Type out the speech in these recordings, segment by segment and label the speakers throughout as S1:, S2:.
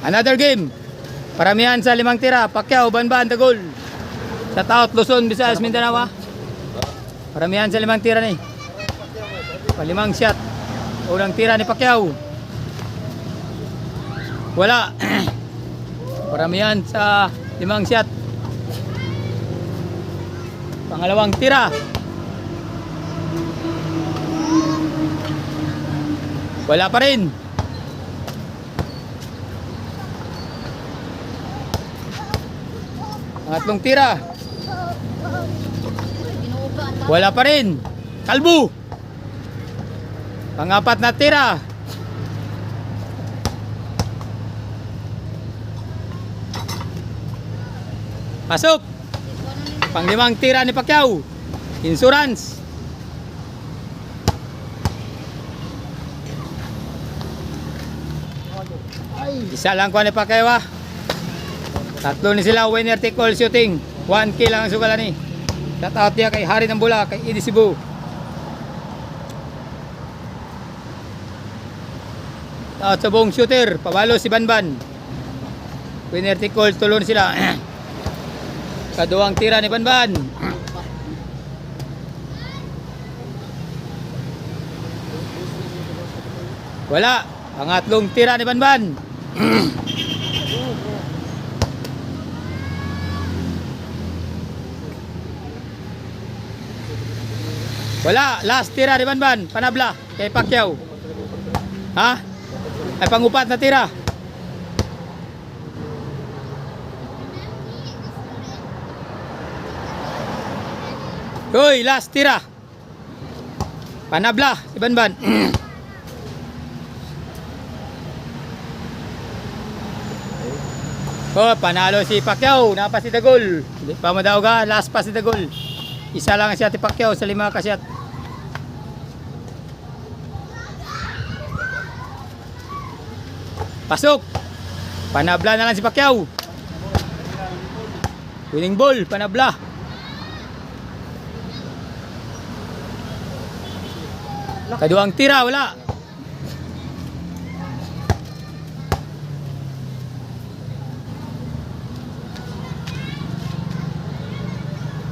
S1: Another game. Paramihan sa 5 tira. Pacquiao, Banban, Dagol. Sa Taot, Luzon, Visayas, Mindanao. Paramihan sa 5 tira ni. Palimang shot. Unang tira ni Pacquiao. Wala. Paramihan sa 5 shot. Pangalawang tira. Wala pa rin. Pangatlong tira. Wala pa rin. Kalbo. Pangapat na tira. Pasok. Panglimang tira ni Pacquiao. Insurance. Isa lang ko ni Pacquiao. Tatlo ni sila, winner take all shooting. 1K lang ang sugalan ni. Shout out niya kay Hari ng Bula, kay Idi Cebu. Shout out sa buong shooter, pabalo si Banban. Winner take all, tulon sila. Kaduang tira ni Banban. Wala. Pangatlong tira ni Banban. Wala. Last tira ni Banban. Panabla kay Pacquiao. Ha? Ay pangupat na tira. Hoy, last tira. Panabla si Banban. Oh, panalo si Pacquiao. Napa si Dagol. Hindi pa mo daw ga. Last pa si Dagol. Isa lang siya ti Pacquiao sa 5 kasyat. Pasok. Panabla na lang si Pacquiao. Winning ball. Panabla. Kaduang tira. Wala.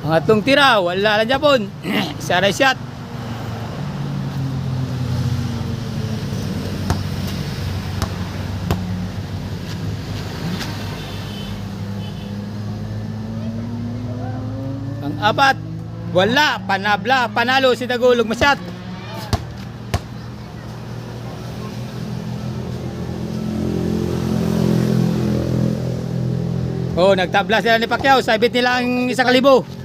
S1: Pangatlong tira, wala lang Japon. Saray shot. Pang-apat, wala. Panabla, panalo si Dagol, masyat. Oh, nagtabla sila ni Pacquiao. Sabit nila ang 1,000.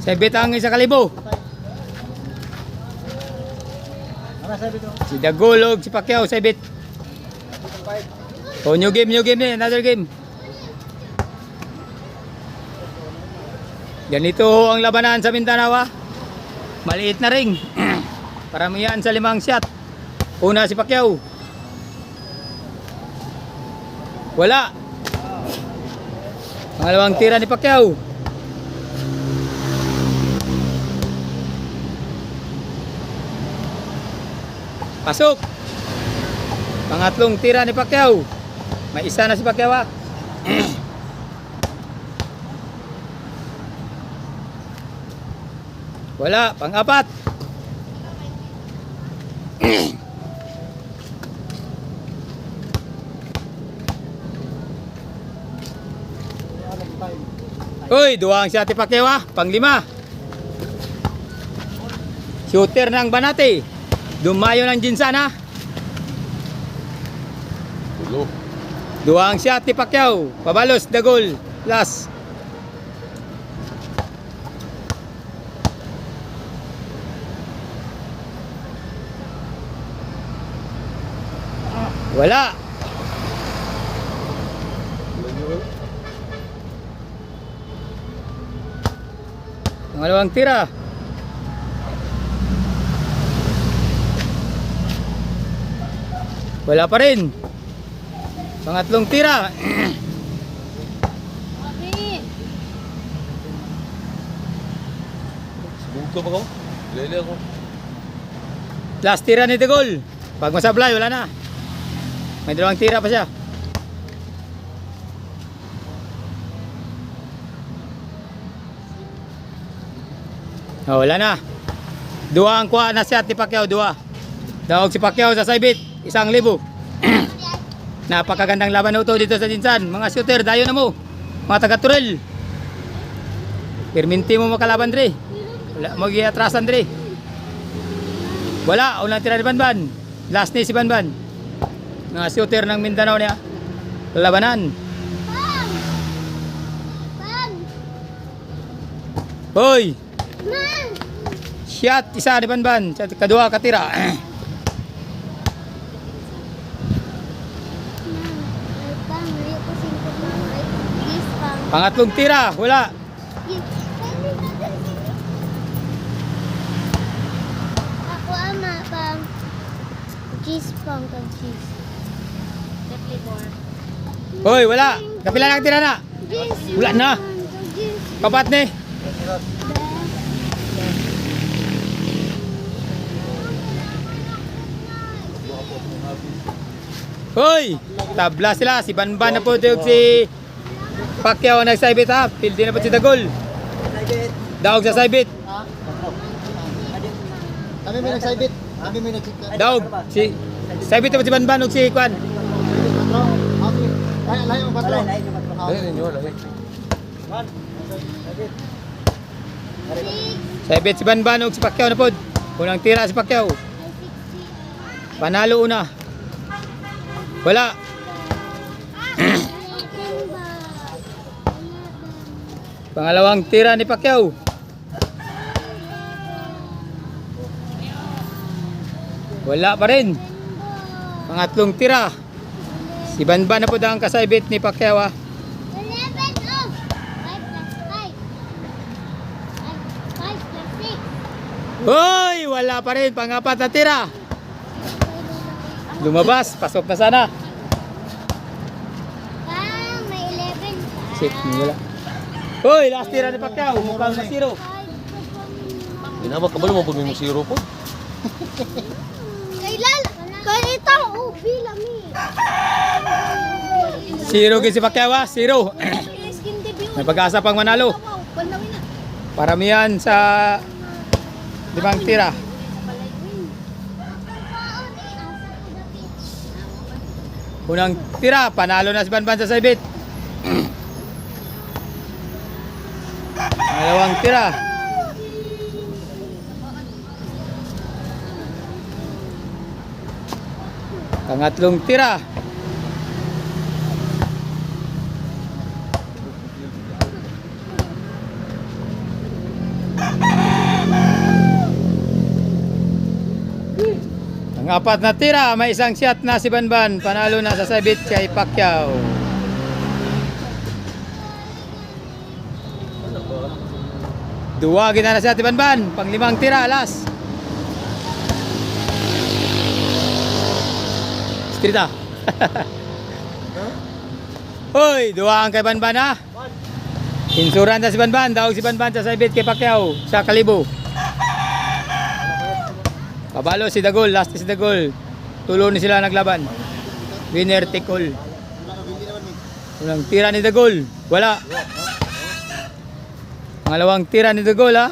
S1: Sabit ang 1,000. Si Dagol og si Pacquiao sabit. Oh, new game ni, another game. Ganito ang labanan sa Mindanao. Maliit na ring. Paramihan sa 5 shot. Una si Pacquiao. Wala. Pangalawang tira ni Pacquiao. Pasok. Pangatlong tira ni Pacquiao. May isa na si Pacquiao. Wala. Pang-apat. Uy, duwang siya ti Pacquiao. Pang-5. Shooter ng Banate. Dumayo ng Jinsana. Duwang shot ni Pacquiao. Pabalos, Dagol. Last. Wala. Pangalawang tira. Wala pa rin. Pangatlong tira.
S2: Subugto pa ko? Lele ako.
S1: Last tira ni Dagol. Pag masablay, wala na. May 2 tira pa siya. Oh, wala na. Dua ang kuha na siya ni Pacquiao, dua. Daog si Pacquiao sa Saibit, 1,000. Napakagandang laban na ito dito sa Jinsan. Mga shooter, dayo na mo. Mga taga-Turel. Perminti mo makalaban, Dre. Wala, mag-iatrasan, Dre. Wala, unang tira ni Banban. Last ni si Banban. Mga shooter ng Mindanao niya. Labanan. Hoy! Shot, isa ni Banban. Kadua katira. Pangatlong tira, wala.
S3: Ako ama pang cheese pang cheese.
S1: Hoy, wala. Kapila lang tira na. Wala na. Kapat ni. Hoy, tabla sila. Si Banban na po yung si Pacquiao nagsaibit ha. Pildi na po si Dagol. Daog sa saibit.
S4: Kami may nagsaibit. Kami may nagsaibit.
S1: Daog. Si saibit na po si Banban o si Kwan.
S4: Lahat yung patro.
S2: Lahi ninyo, lahi.
S1: Saibit si Banban o si Pacquiao na po. Unang tira si Pacquiao. Panalo una. Wala. Pangalawang tira ni Pacquiao. Wala pa rin. Pangatlong tira. Si Banban na po ang kasaibit ni Pacquiao.
S3: 11 oh. 5 plus 5. 5 plus 6.
S1: Hoy, wala pa rin. Pangapat na tira. Lumabas. Pasok na sana.
S3: May 11.
S1: Sip, wala. Hoy, last tira ni Pacquiao. Mukhang masiro.
S2: Ginama ka ba naman pag may musiro po?
S3: Kailan? Ganito. Oh, bilang
S1: Zero si Pacquiao, zero.
S3: Skin debut.
S1: May pag-asa pang manalo.
S3: Panawin na.
S1: Paramihan sa 5 tira. Unang tira, panalo na si Banban sa saibit. Dalawang tira. Pangatlong tira. Ang apat na tira, may isang shot na si Banban. Panalo na sa sabit kay Pacquiao. Duwagin na siya si Banban. Pang-5 tira, alas. Strita. Hoy, duwaan kay Banban ha. Insuran na si Banban. Dawag si Banban sa sabit kay Pacquiao. Sa kalibo. Pabalo si Dagol, last si Dagol. Tulo ni sila naglaban. Winner take all. Unang tira ni Dagol, wala. Pangalawang tira ni Dagol ha.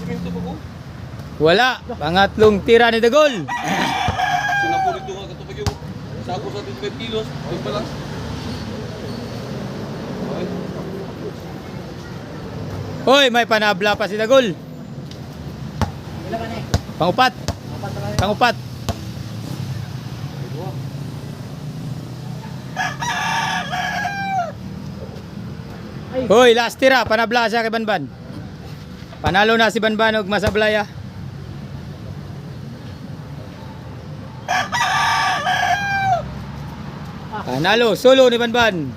S2: Siminto ba ko?
S1: Wala. Pangatlong tira ni Dagol.
S2: Sinapulit doon ka katupag yung sako sa 25 kilos. Doon pa lang. Okay.
S1: Hoy, may panabla pa si Dagol. Pangupat. Pangupat. Hoy, last tira, panabla siya kay Banban. Panalo na si Banban og masablaya. Panalo, solo ni Banban.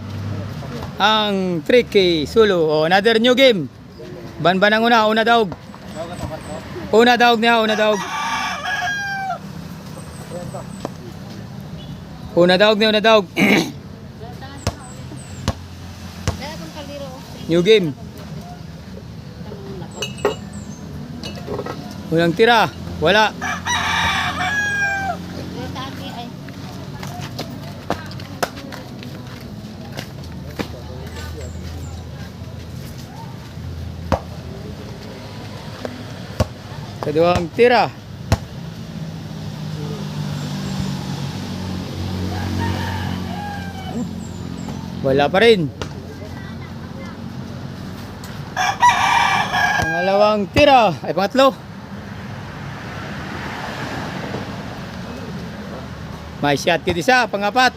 S1: Ang tricky solo. Oh, another new game. Banban ang una daog. Una daog niya, una daog. Una daog niya, una daog. New game. Unang tira, wala. Ikaduhang tira. Wala pa rin. Pangalawang tira. Ay, pangatlo. May shot kit isa. Pangapat.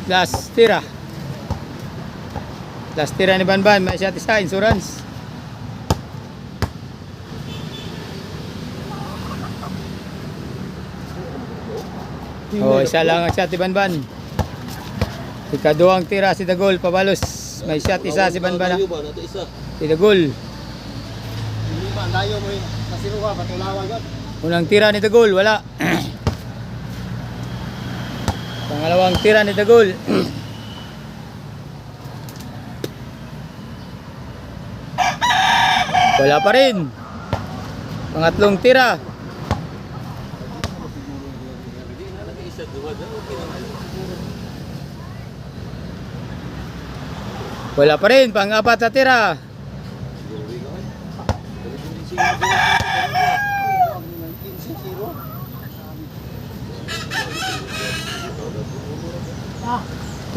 S1: Last tira. Last tira ni Banban. May shot isa. Insurance. Oh, isa lang ang shot ni Banban. Ikaduhang tira si Dagol. Pabalos. May shot isa si Banban.
S2: Tayo ba? Nato isa.
S1: Si Dagol.
S4: Hindi ba, layo mo yun. Nasiruha, patulawa yun.
S1: Unang tira ni Dagol. Wala. Pangalawang tira ni Dagol. Wala pa rin. Pangatlong tira. Wala pa rin. Pang-apat na tira.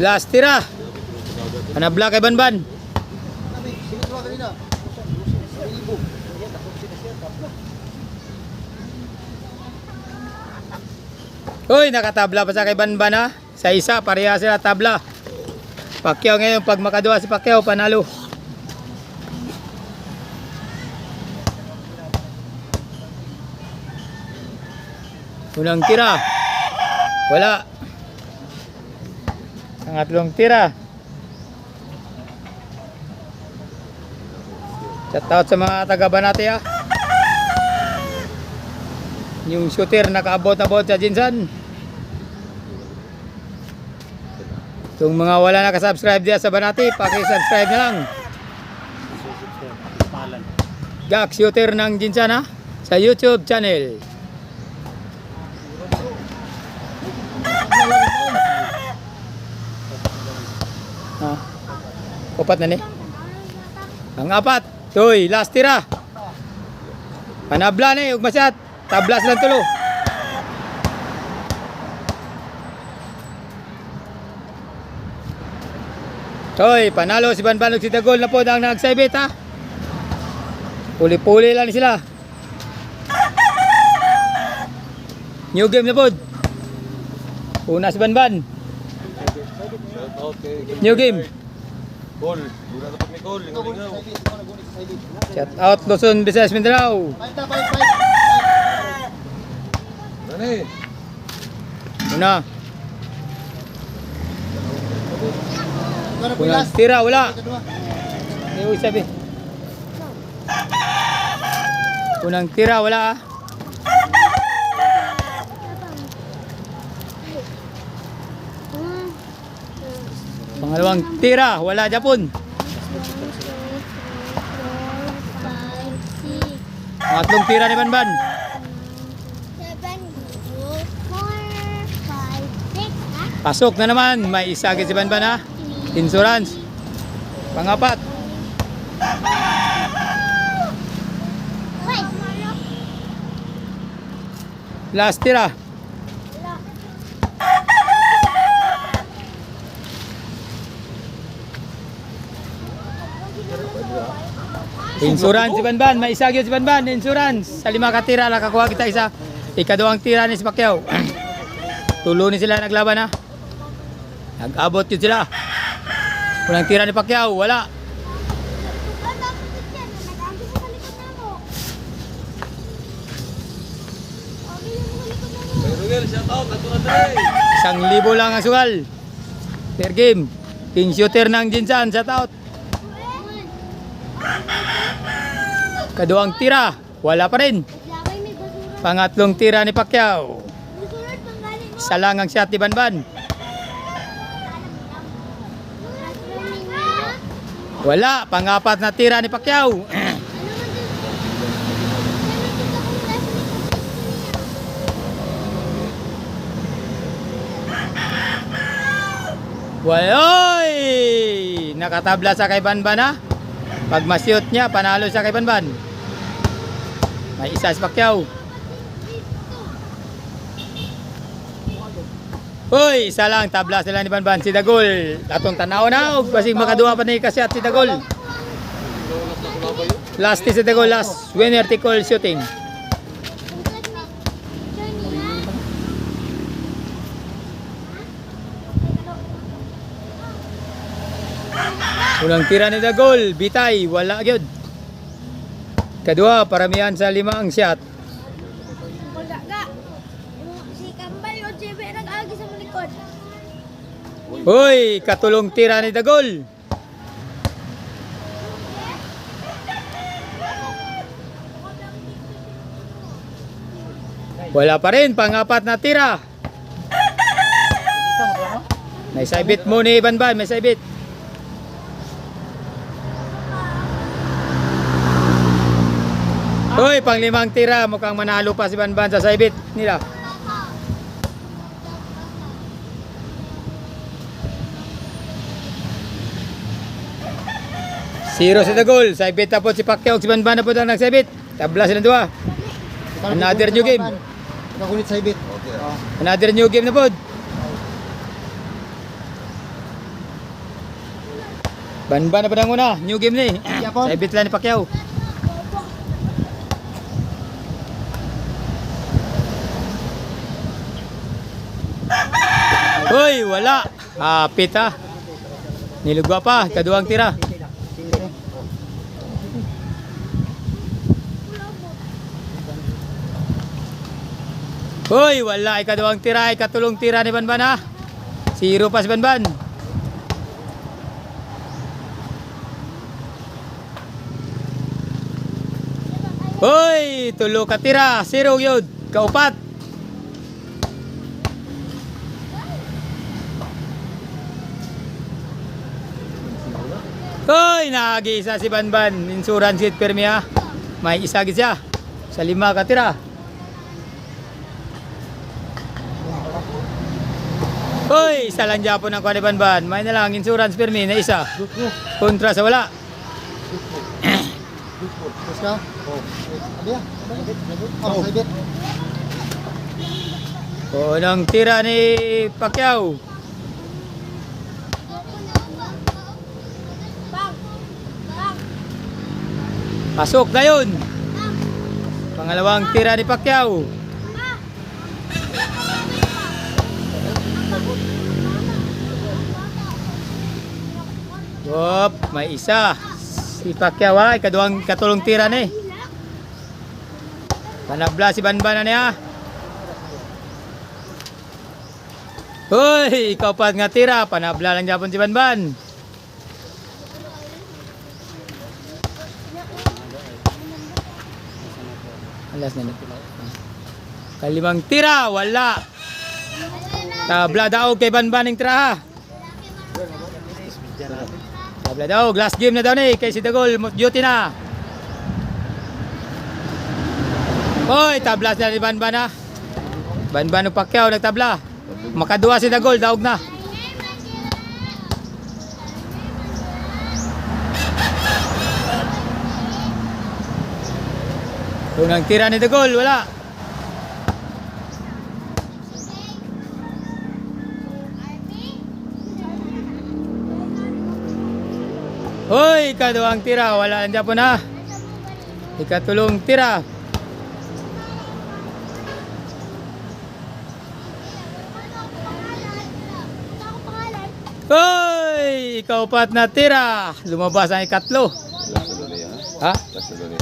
S1: Last tira. Panabla kay Banban.
S4: Sinutuwa kanina. Ibo.
S1: Uy, nakatabla pa sa kay Banban ha. Sa isa, pareha sila tabla. Pacquiao ngayon, pag makaduwa si Pacquiao, panalo. Unang tira. Wala. Pangatlong tira. Shout out sa mga taga-Banati ha. Yung shooter nakaabot-abot sa Jinsan. Itong mga wala nakasubscribe diya sa Banati, paki-subscribe na lang. Gak shooter ng Jinsan ha, sa YouTube channel. Ha? Upat na ni. Ang apat. Toy, last tira. Panabla ni, ug masyat. Tablas lang tulo. Toy, panalo si Banban ug si Dagol na po ang nagsaybit ha. Puli-puli lang sila. New game na po. Una si Banban.
S2: Shout out kay
S1: New game.
S2: Call. Mura dapat ni Call. Lingaw-lingaw.
S1: Shout out Luzon, Visayas, Mindanao.
S4: Fight na, fight.
S2: Nani?
S1: Una.
S4: Ano po
S1: Unang
S4: last?
S1: tira, wala.
S4: Kedua.
S1: Hindi sabi. Unang tira, wala ah. Pangalawang tira, wala Japon. Pangatlong tira ni Banban.
S3: 7, 4, 5, 6, ha?
S1: Pasok na naman, may isa agad si Banban ha. Insurance. Pangapat.
S3: Wait.
S1: Last tira. Insurance si Banban, may isa agad si Banban. Insurance. Sa 5 katira, nakakuha kita isa. Ikaduhang tira ni si Pacquiao. Tulo ni sila naglaban ha. Nag-abot yun sila. Unang tira ni Pacquiao, wala.
S2: Kay Ruel, shout out. Nato na tayo.
S1: 1,000 lang ang sugal. Per game. King shooter ng Jinsan, shout out. Kaduang tira, wala pa rin. Pangatlong tira ni Pacquiao. Isa lang ang shot ni Banban. Wala, pangapat na tira ni Pacquiao. Waloy! Nakatabla sa kay Banban ha. Pag ma-shoot niya, panalo siya kay Banban. May isa si Pacquiao. Uy, isa lang. Tabla sila ni Banban. Si Dagol. Atong tanaw na. Kasi makaduha pa na kasi at si Dagol. Last is si Dagol. Last winner tickle shooting. Unang tira ni Dagol, bitay, wala gyud. Kadua, paramihan sa 5 ang shot.
S3: Wala ka. Si Kambal o JB nag-agi sa malikod.
S1: Hoy, katulong tira ni Dagol. Wala pa rin, pang-apat na tira. May saibit mo ni Banban, may saibit. Hoy, pang-5 tira, mukhang manalo pa si Banban sa saibit nila. Zero si Dagol, saibit tapos si Pacquiao, si Banban na po ang nagsaibit. Tabla sila dua. Another new game.
S4: Nakulit sa ibit.
S1: Another new game na po. Banban na po ang una, new game ni. Saibit lang ni Pacquiao. Hoy, wala. Hapit ha. Nilugwa pa, kaduang tira. Hoy, wala. Ikaduang tira, ikatulong tira ni Banban ha. Zero pa si Banban. Hoy, tulo ka tira. Zero yun. Kaupat. Hoy, nag-isa si Banban. Insurance kit permi ha. May isa gid siya. Sa 5 ka tira. Hoy, isa lang Japon ang kuha ni Banban. May na lang insurance permi na isa. Kontra sa wala.
S4: Terus ka? Oh. Abi ah. Oh, sa ibit.
S1: Unang tira ni Pacquiao. Pasok na yun. Pangalawang tira ni Pacquiao. Wop, may isa. Si Pacquiao ha, katulong tira ni. Panabla si Banban na niya. Hoy, ikaw pa nga tira. Panabla lang Japon si Banban. Alas na Kalimang tira, wala. Tabla daw kay Banban ng tira ha. Tabla daw, last game na daw ni kay si Dagol, duty na. Hoy, tabla sila ni Banban ha. Banban ng Pacquiao nagtabla. Makaduwa si Dagol, daog na. Unang tira ni Dagol, wala. Hoy, ikaduang tira, wala lang Japon ha. Ikatulong tira. Hoy, ikaw pat na tira. Lumabas ang ikatlo.
S2: Last na doon niya.
S1: Ha?
S2: Last na doon niya.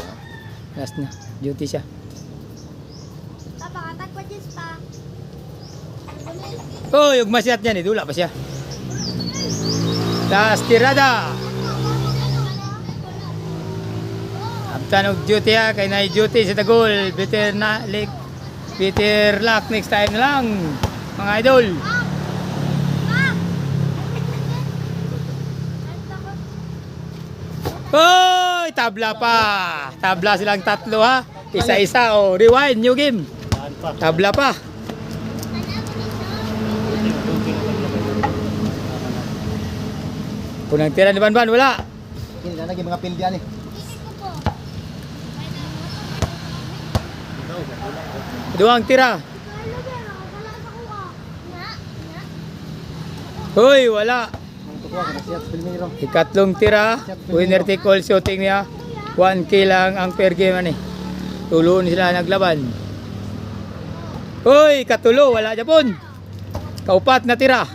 S1: Last na, duty siya.
S3: Papa, katak pa dyan pa.
S1: Hoy, yung masyat niya ni, dula pa siya. Last tirada. Abtan og duty ha, kay na duty si Dagol. Better na, better luck next time na lang, mga idol. Hoy, tabla pa. Tabla silang tatlo ha. Isa-isa o rewind, new game. Tabla pa. Unang tira ni Banban, wala.
S4: Hindi na naging mga pildian eh.
S1: Duang tira. Hoy, wala.
S4: Ang tukuha ka na siya sa Pilmiro.
S1: Ikatlong tira. Winner take all shooting niya. 1K lang ang per game ani. Tulo sila naglaban. Hoy, katulo, wala Japon. Kaupat na tira.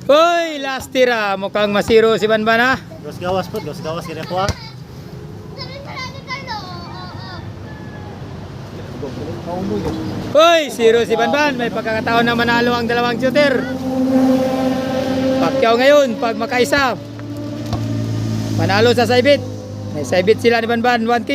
S1: Hoy, last tira. Mukhang masiro si Banban ha.
S4: Dos gawas po, dos gawas kaya ko ah. Paulo yun.
S1: Hoy, zero si Banban. May pagkakataon na manalo ang dalawang shooter. Pacquiao ngayon pag makaisa. Manalo sa saibit. May saibit sila ni Banban, 1K.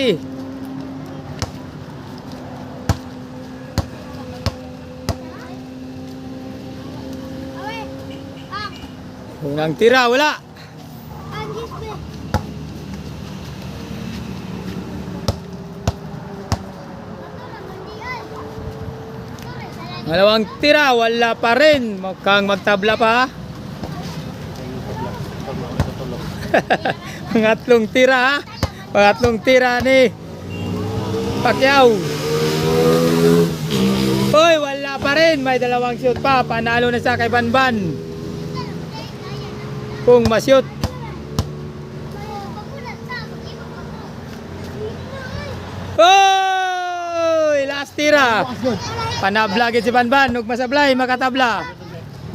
S1: Unang tira, wala. Dalawang tira, wala pa rin. Mukhang magtabla pa. Pangatlong tira ha. Pangatlong tira ni Pacquiao. Hoy, wala pa rin. May dalawang shoot pa. Panalo na siya kay Banban. Kung ma-shoot. Hoy, last tira. Panablagin si Banban. Huwag masablay, makatabla.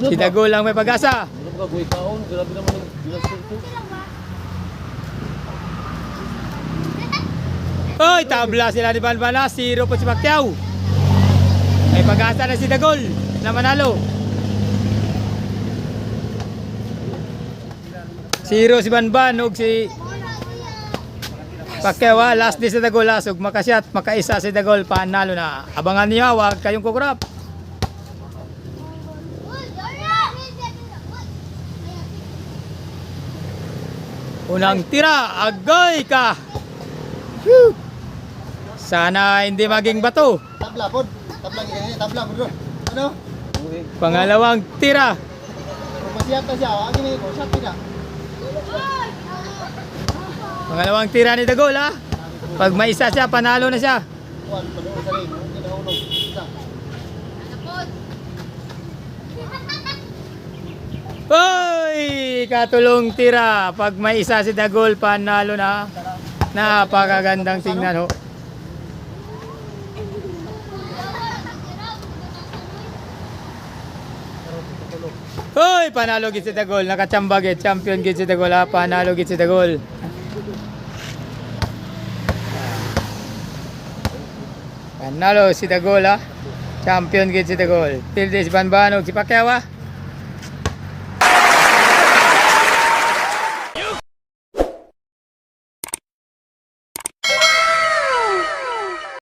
S1: Si Dagol lang may pag-asa.
S2: Ano ba goy kaon? Grabe naman ang bilas ito.
S1: Hoy, tabla sila ni Banban na. 0 po si Pacquiao. May pag-asa na si Dagol na manalo. 0 si Banban ug si Pacquiao. Last day si Dagol asog makasyat, makaisa si Dagol panalo na. Abangan niyo, wag kayong kukurap. Unang tira, agoy ka. Whew. Sana hindi maging bato.
S4: Tabla po. Tabla ganyan, tabla bro. Ano?
S1: Pangalawang tira.
S4: Kung masiyat na siya, ang gini ko, shot na.
S1: Pangalawang tira ni Dagol ha. Pag may isa siya, panalo na siya.
S4: Kuan, panuo sa rin. Hindi na ulo. Isa.
S1: Hoy! Katulong tira. Pag may isa si Dagol, panalo na. Napakagandang tingnan ho. Hoy! Panalo gid si Dagol. Nakachamba gid. Champion gid si Dagol ha. Panalo gid si Dagol. Panalo si Dagol ha. Champion gid si Dagol. Tilde si Banban ug si Pacquiao ha.